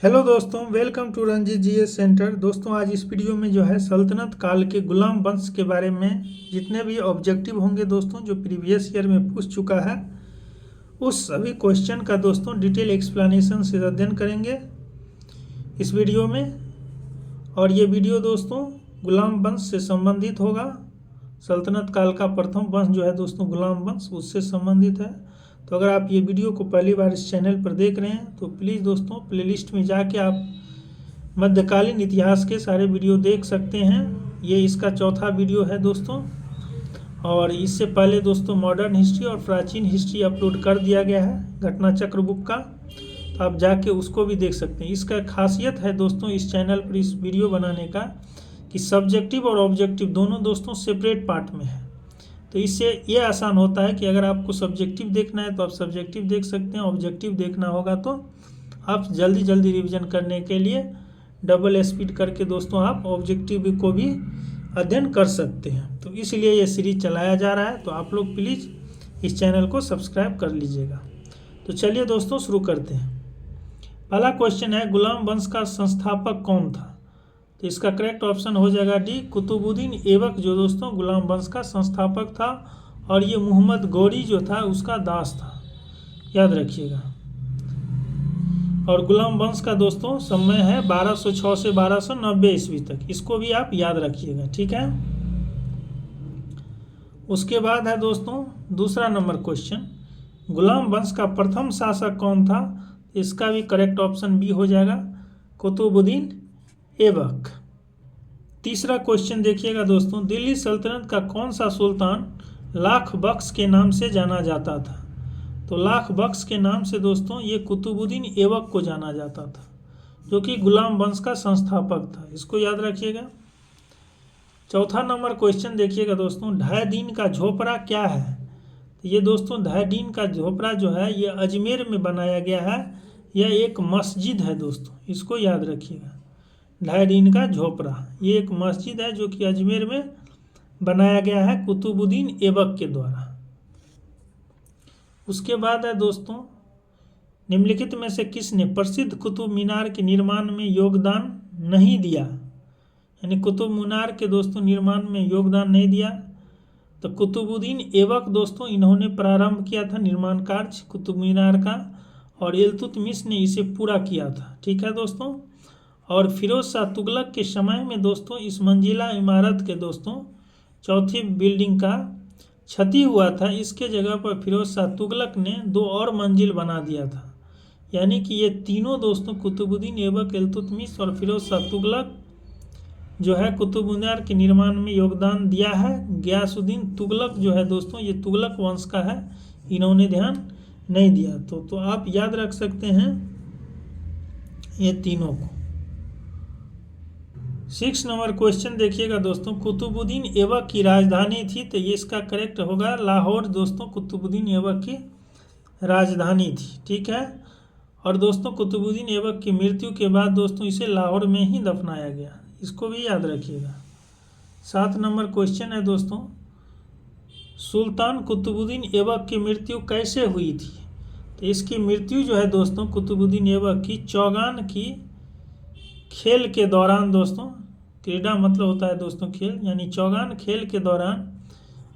Hello दोस्तों, welcome to Ranjit GS centre. दोस्तों आज इस वीडियो में जो है सल्तनत काल के गुलाम वंश के बारे में जितने भी ऑब्जेक्टिव होंगे दोस्तों जो प्रीवियस ईयर में पूछ चुका है उस सभी क्वेश्चन का दोस्तों डिटेल एक्सप्लेनेशन से अध्ययन करेंगे इस वीडियो में। और ये वीडियो दोस्तों गुलाम वंश से संबंधित होगा। सल्तनत काल का प्रथम वंश जो है दोस्तों गुलाम वंश, उससे संबंधित है। तो अगर आप ये वीडियो को पहली बार इस चैनल पर देख रहे हैं तो प्लीज़ दोस्तों प्लेलिस्ट में जाके आप मध्यकालीन इतिहास के सारे वीडियो देख सकते हैं। ये इसका चौथा वीडियो है दोस्तों। और इससे पहले दोस्तों मॉडर्न हिस्ट्री और प्राचीन हिस्ट्री अपलोड कर दिया गया है घटना चक्र बुक का, तो आप जाके उसको भी देख सकते हैं। इसका खासियत है दोस्तों इस चैनल पर इस वीडियो बनाने का कि सब्जेक्टिव और ऑब्जेक्टिव दोनों दोस्तों सेपरेट पार्ट में है। तो इससे ये आसान होता है कि अगर आपको सब्जेक्टिव देखना है तो आप सब्जेक्टिव देख सकते हैं, ऑब्जेक्टिव देखना होगा तो आप जल्दी जल्दी रिवीजन करने के लिए डबल स्पीड करके दोस्तों आप ऑब्जेक्टिव को भी अध्ययन कर सकते हैं। तो इसलिए ये सीरीज चलाया जा रहा है, तो आप लोग प्लीज़ इस चैनल को सब्सक्राइब कर लीजिएगा। तो चलिए दोस्तों शुरू करते हैं। पहला क्वेश्चन है गुलाम वंश का संस्थापक कौन था? तो इसका करेक्ट ऑप्शन हो जाएगा डी, कुतुबुद्दीन ऐबक जो दोस्तों गुलाम वंश का संस्थापक था। और ये मोहम्मद गौरी जो था उसका दास था, याद रखिएगा। और गुलाम वंश का दोस्तों समय है 1206 से 1290 ईस्वी तक, इसको भी आप याद रखिएगा, ठीक है। उसके बाद है दोस्तों दूसरा नंबर क्वेश्चन, गुलाम वंश का प्रथम शासक कौन था? इसका भी करेक्ट ऑप्शन बी हो जाएगा, कुतुबुद्दीन ऐबक। तीसरा क्वेश्चन देखिएगा दोस्तों, दिल्ली सल्तनत का कौन सा सुल्तान लाख बख्श के नाम से जाना जाता था? तो लाख बख्श के नाम से दोस्तों ये कुतुबुद्दीन ऐबक को जाना जाता था, जो कि गुलाम वंश का संस्थापक था, इसको याद रखिएगा। चौथा नंबर क्वेश्चन देखिएगा दोस्तों, ढाई दिन का झोपड़ा क्या है? तो ये दोस्तों ढाई दिन का झोपड़ा जो है ये अजमेर में बनाया गया है, यह एक मस्जिद है दोस्तों, इसको याद रखिएगा। ढाई दिन का झोपड़ा ये एक मस्जिद है जो कि अजमेर में बनाया गया है कुतुबुद्दीन ऐबक के द्वारा। उसके बाद है दोस्तों, निम्नलिखित में से किसने प्रसिद्ध कुतुब मीनार के निर्माण में योगदान नहीं दिया? यानी कुतुब मीनार के दोस्तों निर्माण में योगदान नहीं दिया। तो कुतुबुद्दीन ऐबक दोस्तों इन्होंने प्रारंभ किया था निर्माण कार्य कुतुब मीनार का, और इल्तुतमिश ने इसे पूरा किया था, ठीक है दोस्तों। और फिरोज शाह तुगलक के समय में दोस्तों इस मंजिला इमारत के दोस्तों चौथी बिल्डिंग का क्षति हुआ था, इसके जगह पर फिरोज शाह तुगलक ने 2 और मंजिल बना दिया था। यानी कि ये तीनों दोस्तों कुतुबुद्दीन ऐबक, इल्तुतमिश और फिरोज शाह तुगलक जो है कुतुब मीनार के निर्माण में योगदान दिया है। गयासुद्दीन तुगलक जो है दोस्तों ये तुगलक वंश का है, इन्होंने ध्यान नहीं दिया। तो आप याद रख सकते हैं ये तीनों को। 6 नंबर क्वेश्चन देखिएगा दोस्तों, कुतुबुद्दीन ऐबक की राजधानी थी? तो ये इसका करेक्ट होगा लाहौर दोस्तों कुतुबुद्दीन ऐबक की राजधानी थी, ठीक है। और दोस्तों कुतुबुद्दीन ऐबक की मृत्यु के बाद दोस्तों इसे लाहौर में ही दफनाया गया, इसको भी याद रखिएगा। 7 नंबर क्वेश्चन है दोस्तों, सुल्तान कुतुबुद्दीन ऐबक की मृत्यु कैसे हुई थी? तो इसकी मृत्यु जो है दोस्तों कुतुबुद्दीन ऐबक की चौगान की खेल के दौरान दोस्तों, क्रीड़ा मतलब होता है दोस्तों खेल, यानी चौगान खेल के दौरान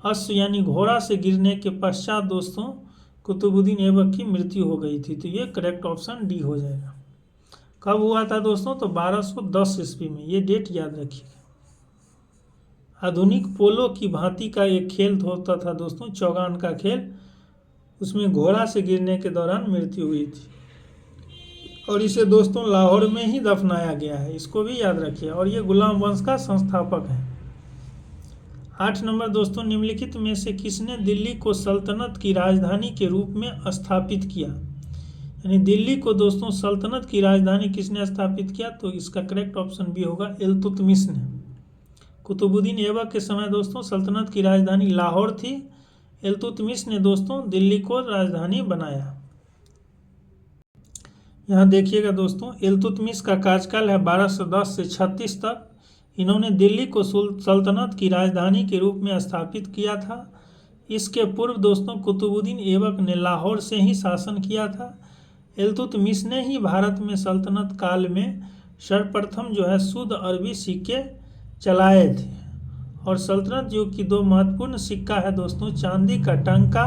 अश्व यानी घोड़ा से गिरने के पश्चात दोस्तों कुतुबुद्दीन ऐबक की मृत्यु हो गई थी। तो ये करेक्ट ऑप्शन डी हो जाएगा। कब हुआ था दोस्तों? तो 1210 ईस्वी में, ये डेट याद रखिएगा। आधुनिक पोलो की भांति का एक खेल होता था दोस्तों चौगान का खेल, उसमें घोड़ा से गिरने के दौरान मृत्यु हुई थी, और इसे दोस्तों लाहौर में ही दफनाया गया है, इसको भी याद रखिए। और ये गुलाम वंश का संस्थापक है। 8 नंबर दोस्तों, निम्नलिखित में से किसने दिल्ली को सल्तनत की राजधानी के रूप में स्थापित किया? यानी दिल्ली को दोस्तों सल्तनत की राजधानी किसने स्थापित किया? तो इसका करेक्ट ऑप्शन भी होगा इल्तुतमिश ने। कुतुबुद्दीन ऐबक के समय दोस्तों सल्तनत की राजधानी लाहौर थी, इल्तुतमिश ने दोस्तों दिल्ली को राजधानी बनाया। यहाँ देखिएगा दोस्तों, इल्तुतमिश का कार्यकाल है 1210 से 36 तक। इन्होंने दिल्ली को सल्तनत की राजधानी के रूप में स्थापित किया था। इसके पूर्व दोस्तों कुतुबुद्दीन ऐबक ने लाहौर से ही शासन किया था। इल्तुतमिश ने ही भारत में सल्तनत काल में सर्वप्रथम जो है शुद्ध अरबी सिक्के चलाए थे। और सल्तनत युग की दो महत्वपूर्ण सिक्का है दोस्तों, चांदी का टंका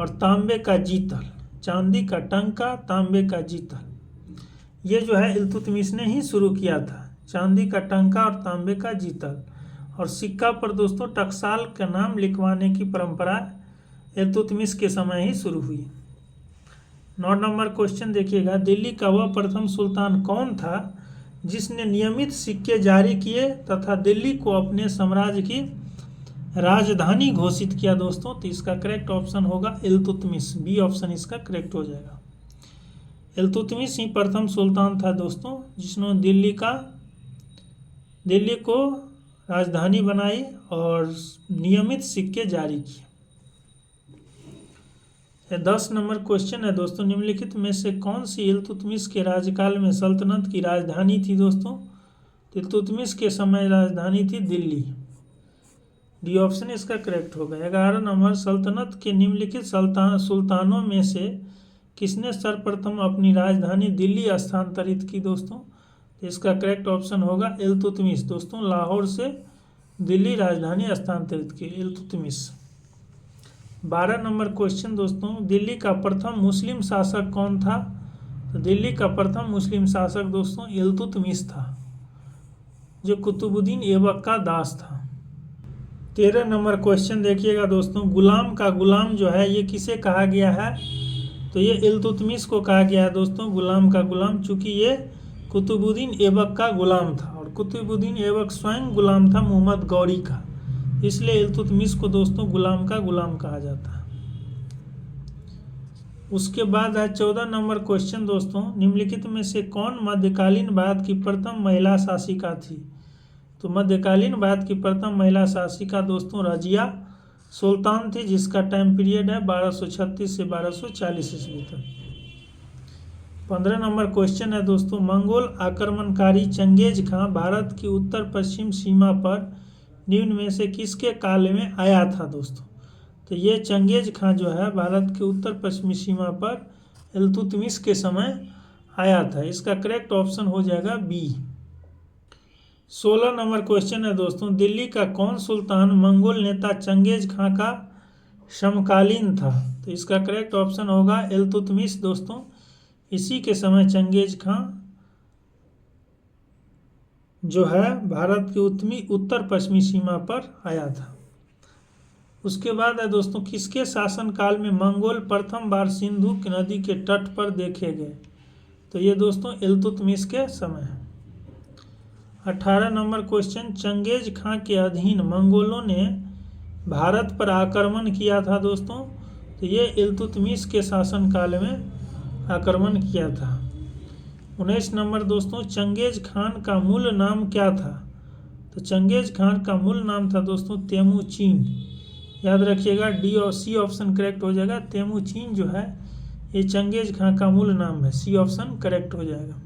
और तांबे का जीतल। चांदी का टंका, तांबे का जीतल, ये जो है इल्तुतमिश ने ही शुरू किया था। चांदी का टंका और तांबे का जीतल। और सिक्का पर दोस्तों टकसाल का नाम लिखवाने की परंपरा इल्तुतमिश के समय ही शुरू हुई। 9 नंबर क्वेश्चन देखिएगा, दिल्ली का वह प्रथम सुल्तान कौन था जिसने नियमित सिक्के जारी किए तथा दिल्ली को अपने साम्राज्य की राजधानी घोषित किया दोस्तों? तो इसका करेक्ट ऑप्शन होगा इल्तुतमिश, बी ऑप्शन इसका करेक्ट हो जाएगा। इल्तुतमिश ही प्रथम सुल्तान था दोस्तों जिसने दिल्ली को राजधानी बनाई और नियमित सिक्के जारी किए। 10 नंबर क्वेश्चन है दोस्तों, निम्नलिखित में से कौन सी इल्तुतमिश के राज्यकाल में सल्तनत की राजधानी थी दोस्तों? इल्तुतमिश के समय राजधानी थी दिल्ली, डी ऑप्शन इसका करेक्ट होगा। 11 नंबर, सल्तनत के निम्नलिखित सुल्तानों में से किसने सर्वप्रथम अपनी राजधानी दिल्ली स्थानांतरित की दोस्तों? तो इसका करेक्ट ऑप्शन होगा इल्तुतमिश दोस्तों, लाहौर से दिल्ली राजधानी स्थानांतरित की इल्तुतमिश। 12 नंबर क्वेश्चन दोस्तों, दिल्ली का प्रथम मुस्लिम शासक कौन था? तो दिल्ली का प्रथम मुस्लिम शासक दोस्तों इल्तुतमिश था, जो कुतुबुद्दीन ऐबक का दास था। 13 नंबर क्वेश्चन देखिएगा दोस्तों, गुलाम का गुलाम जो है ये किसे कहा गया है? तो ये इल्तुतमिश को कहा गया है दोस्तों, गुलाम का गुलाम, चूँकि ये कुतुबुद्दीन ऐबक का गुलाम था और कुतुबुद्दीन ऐबक स्वयं गुलाम था मोहम्मद गौरी का, इसलिए इल्तुतमिश को दोस्तों गुलाम का गुलाम कहा जाता है। उसके बाद है 14 नंबर क्वेश्चन दोस्तों, निम्नलिखित में से कौन मध्यकालीन भारत की प्रथम महिला शासिका थी? तो मध्यकालीन भारत की प्रथम महिला शासिका दोस्तों रजिया सुल्तान थी, जिसका टाइम पीरियड है 1236 से 1240 ईस्वी तक। 15 नंबर क्वेश्चन है दोस्तों, मंगोल आक्रमणकारी चंगेज खां भारत की उत्तर पश्चिम सीमा पर निम्न में से किसके काल में आया था दोस्तों? तो ये चंगेज खां जो है भारत के उत्तर पश्चिमी सीमा पर इल्तुतमिश के समय आया था, इसका करेक्ट ऑप्शन हो जाएगा बी। 16 नंबर क्वेश्चन है दोस्तों, दिल्ली का कौन सुल्तान मंगोल नेता चंगेज खां का समकालीन था? तो इसका करेक्ट ऑप्शन होगा इल्तुतमिश दोस्तों, इसी के समय चंगेज खां जो है भारत की उत्तर पश्चिमी सीमा पर आया था। उसके बाद है दोस्तों, किसके शासनकाल में मंगोल प्रथम बार सिंधु नदी के तट पर देखे गए? तो ये दोस्तों इल्तुतमिश के समय। 18 नंबर क्वेश्चन, चंगेज खां के अधीन मंगोलों ने भारत पर आक्रमण किया था दोस्तों? तो ये इल्तुतमिश के शासनकाल में आक्रमण किया था। 19 नंबर दोस्तों, चंगेज खान का मूल नाम क्या था? तो चंगेज खान का मूल नाम था दोस्तों तेमुचीन, याद रखिएगा, डी और सी ऑप्शन करेक्ट हो जाएगा। तेमुचीन जो है ये चंगेज खान का मूल नाम है, सी ऑप्शन करेक्ट हो जाएगा।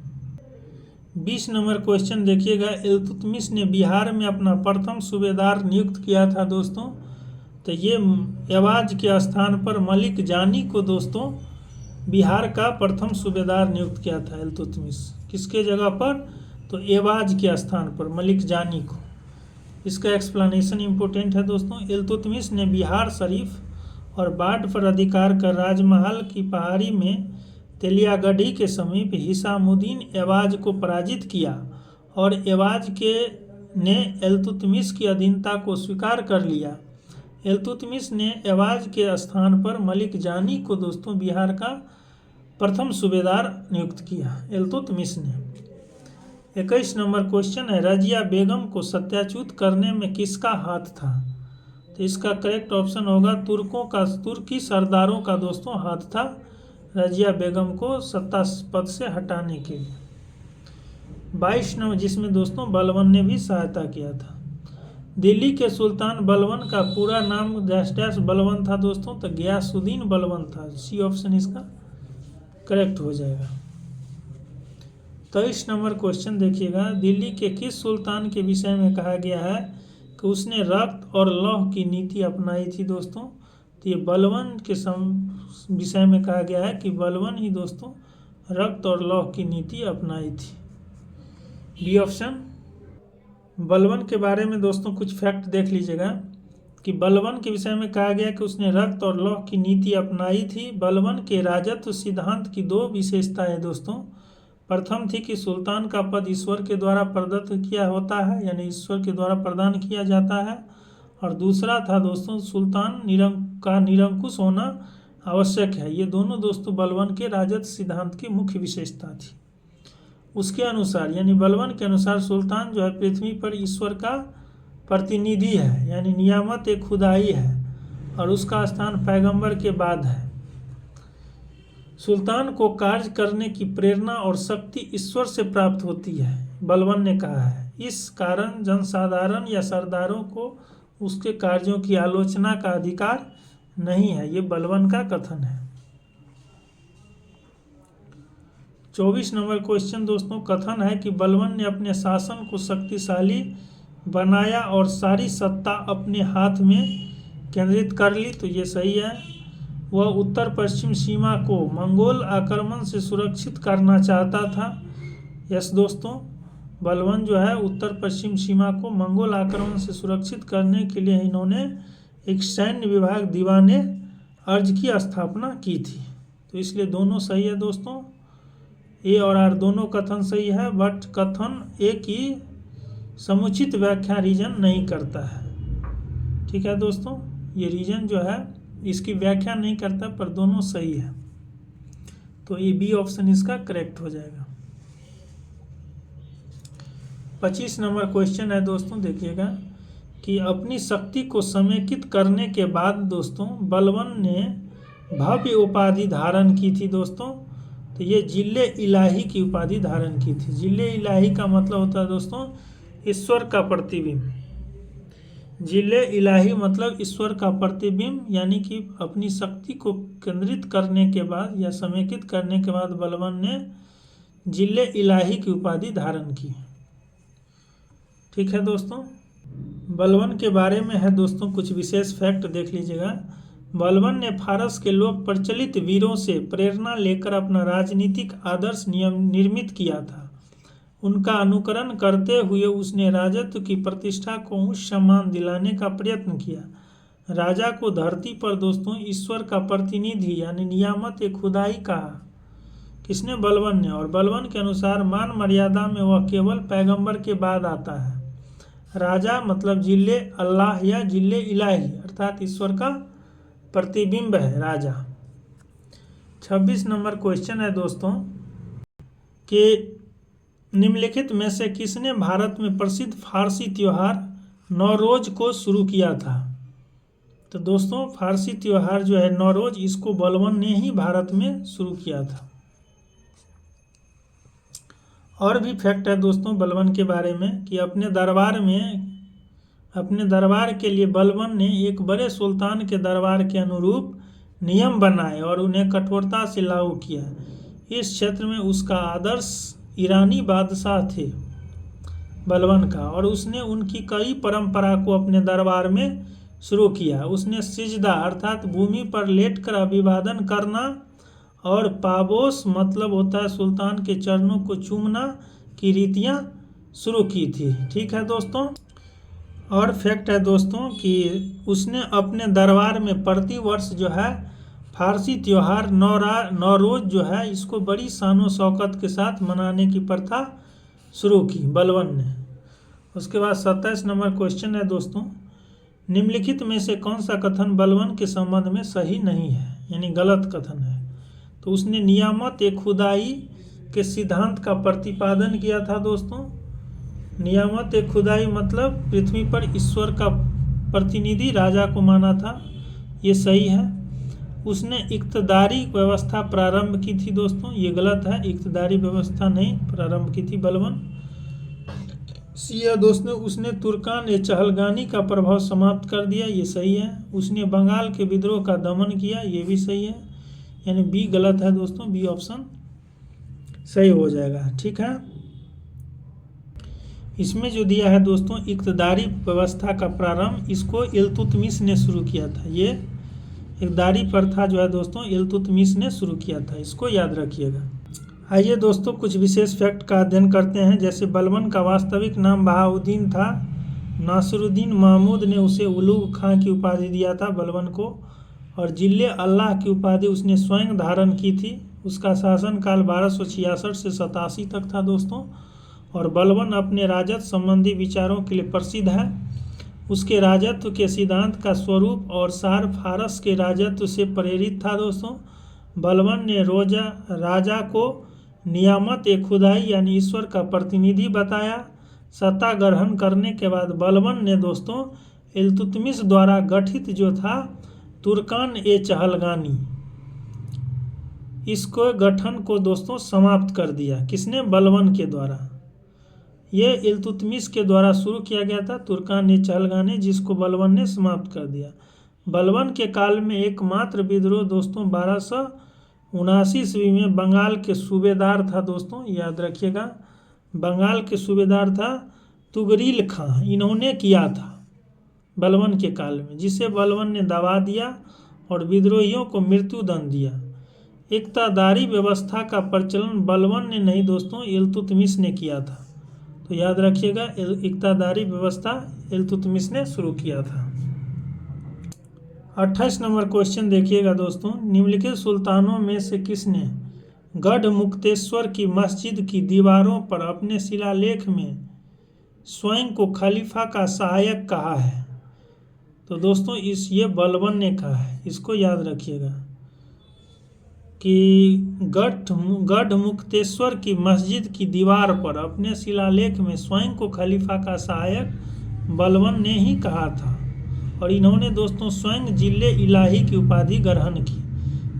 20 नंबर क्वेश्चन देखिएगा, इल्तुतमिश ने बिहार में अपना प्रथम सूबेदार नियुक्त किया था दोस्तों? तो ये एवाज के स्थान पर मलिक जानी को दोस्तों बिहार का प्रथम सूबेदार नियुक्त किया था इल्तुतमिश। किसके जगह पर? तो एवाज के स्थान पर मलिक जानी को। इसका एक्सप्लेनेशन इम्पोर्टेंट है दोस्तों। इल्तुतमिश ने बिहार शरीफ और बाढ़ पर अधिकार कर राजमहल की पहाड़ी में तेलियागढ़ी के समीप हिसामुद्दीन एवाज को पराजित किया और एवाज ने इल्तुतमिश की अधीनता को स्वीकार कर लिया। इल्तुतमिश ने एवाज के स्थान पर मलिक जानी को दोस्तों बिहार का प्रथम सूबेदार नियुक्त किया इल्तुतमिश ने। 21 नंबर क्वेश्चन है, रजिया बेगम को सत्याच्युत करने में किसका हाथ था? तो इसका करेक्ट ऑप्शन होगा तुर्की सरदारों का दोस्तों हाथ था रजिया बेगम को सत्ता पद से हटाने के लिए। 22 नंबर, जिसमें दोस्तों बलबन ने भी सहायता किया था। दिल्ली के सुल्तान बलबन का पूरा नाम डैश डैश बलबन था दोस्तों? तो गयासुद्दीन बलबन था, सी ऑप्शन इसका करेक्ट हो जाएगा। 23 नंबर क्वेश्चन देखिएगा, दिल्ली के किस सुल्तान के विषय में कहा गया है कि उसने रक्त और लौह की नीति अपनाई थी दोस्तों? तो ये बलबन के विषय में कहा गया है कि बलबन ही दोस्तों रक्त और लौह की नीति अपनाई थी। B option. बलबन के बारे में दोस्तों कुछ फैक्ट देख लीजिएगा कि बलबन के विषय में कहा गया कि उसने रक्त और लौह की नीति अपनाई थी। बलबन के राजत्व सिद्धांत की दो विशेषताएं दोस्तों। प्रथम थी कि सुल्तान का पद ईश्वर के द्वारा प्रदत्त किया होता है, यानी ईश्वर के द्वारा प्रदान किया जाता है। और दूसरा था दोस्तों सुल्तान का निरंकुश होना आवश्यक है। ये दोनों दोस्तों बलबन के राजत्व सिद्धांत की मुख्य विशेषता थी। उसके अनुसार यानी बलबन के अनुसार सुल्तान जो है पृथ्वी पर ईश्वर का प्रतिनिधि है, यानी नियामत एक खुदाई है और उसका स्थान पैगंबर के बाद है। सुल्तान को कार्य करने की प्रेरणा और शक्ति ईश्वर से प्राप्त होती है, बलबन ने कहा है। इस कारण जनसाधारण या सरदारों को उसके कार्यों की आलोचना का अधिकार नहीं है। ये बलबन का कथन है। 24 नंबर क्वेश्चन दोस्तों, कथन है कि बलबन ने अपने शासन को शक्तिशाली बनाया और सारी सत्ता अपने हाथ में केंद्रित कर ली। तो ये सही है। वह उत्तर पश्चिम सीमा को मंगोल आक्रमण से सुरक्षित करना चाहता था। यस दोस्तों, बलबन जो है उत्तर पश्चिम सीमा को मंगोल आक्रमण से सुरक्षित करने के लिए इन्होंने एक सैन्य विभाग दीवाने अर्ज की स्थापना की थी। तो इसलिए दोनों सही है दोस्तों, ए और आर दोनों कथन सही है। बट कथन ए की समुचित व्याख्या रीजन नहीं करता है। ठीक है दोस्तों, ये रीजन जो है इसकी व्याख्या नहीं करता, पर दोनों सही है। तो ये बी ऑप्शन इसका करेक्ट हो जाएगा। 25 नंबर क्वेश्चन है दोस्तों, देखिएगा कि अपनी शक्ति को समेकित करने के बाद दोस्तों बलबन ने भव्य उपाधि धारण की थी दोस्तों। तो ये जिले इलाही की उपाधि धारण की थी। जिले इलाही का मतलब होता है दोस्तों ईश्वर का प्रतिबिंब। जिले इलाही मतलब ईश्वर का प्रतिबिंब, यानी कि अपनी शक्ति को केंद्रित करने के बाद या समेकित करने के बाद बलबन ने जिले इलाही की उपाधि धारण की। ठीक है दोस्तों, बलबन के बारे में है दोस्तों कुछ विशेष फैक्ट देख लीजिएगा। बलबन ने फारस के लोक प्रचलित वीरों से प्रेरणा लेकर अपना राजनीतिक आदर्श निर्मित किया था। उनका अनुकरण करते हुए उसने राजत्व की प्रतिष्ठा को उच्च सम्मान दिलाने का प्रयत्न किया। राजा को धरती पर दोस्तों ईश्वर का प्रतिनिधि यानी नियामत एक खुदाई कहा। किसने? बलबन ने। और बलबन के अनुसार मान मर्यादा में वह केवल पैगंबर के बाद आता है। राजा मतलब जिले अल्लाह या जिले इलाही अर्थात ईश्वर का प्रतिबिंब है राजा। 26 नंबर क्वेश्चन है दोस्तों कि निम्नलिखित में से किसने भारत में प्रसिद्ध फारसी त्योहार नौरोज को शुरू किया था? तो दोस्तों फारसी त्योहार जो है नौरोज, इसको बलबन ने ही भारत में शुरू किया था। और भी फैक्ट है दोस्तों बलबन के बारे में कि अपने दरबार के लिए बलबन ने एक बड़े सुल्तान के दरबार के अनुरूप नियम बनाए और उन्हें कठोरता से लागू किया। इस क्षेत्र में उसका आदर्श ईरानी बादशाह थे बलबन का, और उसने उनकी कई परंपरा को अपने दरबार में शुरू किया। उसने सिजदा अर्थात भूमि पर लेटकर अभिवादन करना और पाबोस मतलब होता है सुल्तान के चरणों को चूमना की रीतियां शुरू की थी। ठीक है दोस्तों, और फैक्ट है दोस्तों कि उसने अपने दरबार में प्रतिवर्ष जो है फारसी त्यौहार नौरोज जो है इसको बड़ी शानो शौकत के साथ मनाने की प्रथा शुरू की बलबन ने। उसके बाद 27 नंबर क्वेश्चन है दोस्तों, निम्नलिखित में से कौन सा कथन बलबन के संबंध में सही नहीं है यानी गलत कथन है? तो उसने नियामत एक खुदाई के सिद्धांत का प्रतिपादन किया था दोस्तों। नियामत एक खुदाई मतलब पृथ्वी पर ईश्वर का प्रतिनिधि राजा को माना था, ये सही है। उसने इक्तदारी व्यवस्था प्रारंभ की थी दोस्तों, ये गलत है। इक्तदारी व्यवस्था नहीं प्रारंभ की थी बलबन। सी है दोस्तों, उसने तुर्कान ए चहलगानी का प्रभाव समाप्त कर दिया, ये सही है। उसने बंगाल के विद्रोह का दमन किया, ये भी सही है। यानी बी गलत है दोस्तों, बी ऑप्शन सही हो जाएगा। ठीक है, इसमें जो दिया है दोस्तों इक्तदारी व्यवस्था का प्रारंभ, इसको इल्तुतमिश ने शुरू किया था। ये इक्तदारी प्रथा जो है दोस्तों इल्तुतमिश ने शुरू किया था, इसको याद रखिएगा। आइए दोस्तों कुछ विशेष फैक्ट का अध्ययन करते हैं। जैसे बलबन का वास्तविक नाम बहाउद्दीन था। नासिरुद्दीन महमूद ने उसे उलूग खां की उपाधि दिया था बलबन को, और जिले अल्लाह की उपाधि उसने स्वयं धारण की थी। उसका शासनकाल 1266 से 87 तक था दोस्तों। और बलबन अपने राजत्व संबंधी विचारों के लिए प्रसिद्ध है। उसके राजत्व के सिद्धांत का स्वरूप और सार फारस के राजत्व से प्रेरित था दोस्तों। बलबन ने राजा को नियामत ए खुदाई यानी ईश्वर का प्रतिनिधि बताया। सत्ता ग्रहण करने के बाद बलबन ने दोस्तों इल्तुतमिश द्वारा गठित जो था तुर्कान ए चहलगानी, इसको गठन को दोस्तों समाप्त कर दिया। किसने? बलबन के द्वारा। ये इल्तुतमिश के द्वारा शुरू किया गया था तुर्कान ए चहलगानी, जिसको बलबन ने समाप्त कर दिया। बलबन के काल में एकमात्र विद्रोह दोस्तों 1279 ईस्वी में बंगाल के सूबेदार था दोस्तों, याद रखिएगा, बंगाल के सूबेदार था तुगरील खां, इन्होंने किया था बलबन के काल में, जिसे बलबन ने दबा दिया और विद्रोहियों को मृत्युदंड दिया। इक्तादारी व्यवस्था का प्रचलन बलबन ने नहीं दोस्तों, इल्तुतमिश ने किया था। तो याद रखिएगा, इक्तादारी व्यवस्था इल्तुतमिश ने शुरू किया था। 28 नंबर क्वेश्चन देखिएगा दोस्तों। निम्नलिखित सुल्तानों में से किसने गढ़ मुक्तेश्वर की मस्जिद की दीवारों पर अपने शिलालेख में स्वयं को खलीफा का सहायक कहा है? तो दोस्तों ये बलबन ने कहा है, इसको याद रखिएगा कि गढ़ मुक्तेश्वर की मस्जिद की दीवार पर अपने शिलालेख में स्वयं को खलीफा का सहायक बलबन ने ही कहा था। और इन्होंने दोस्तों स्वयं जिले इलाही की उपाधि ग्रहण की।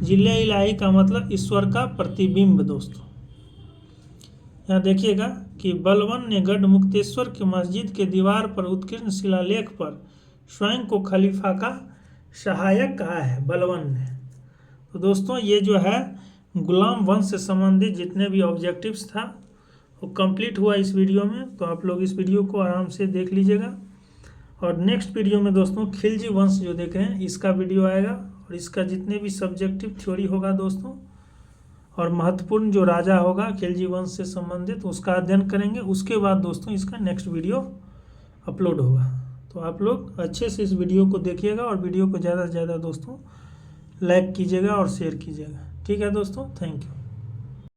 जिले इलाही का मतलब ईश्वर का प्रतिबिंब दोस्तों। यहाँ देखिएगा कि बलबन ने गढ़ मुक्तेश्वर की मस्जिद के दीवार पर उत्कीर्ण शिलालेख पर स्वयं को खलीफा का सहायक कहा है बलबन ने। तो दोस्तों ये जो है गुलाम वंश से संबंधित जितने भी ऑब्जेक्टिव्स था वो कंप्लीट हुआ इस वीडियो में। तो आप लोग इस वीडियो को आराम से देख लीजिएगा। और नेक्स्ट वीडियो में दोस्तों खिलजी वंश जो देख रहे हैं इसका वीडियो आएगा, और इसका जितने भी सब्जेक्टिव थ्योरी होगा दोस्तों और महत्वपूर्ण जो राजा होगा खिलजी वंश से संबंधित उसका अध्ययन करेंगे। उसके बाद दोस्तों इसका नेक्स्ट वीडियो अपलोड होगा। तो आप लोग अच्छे से इस वीडियो को देखिएगा और वीडियो को ज़्यादा से ज़्यादा दोस्तों लाइक कीजिएगा और शेयर कीजिएगा। ठीक है दोस्तों, थैंक यू।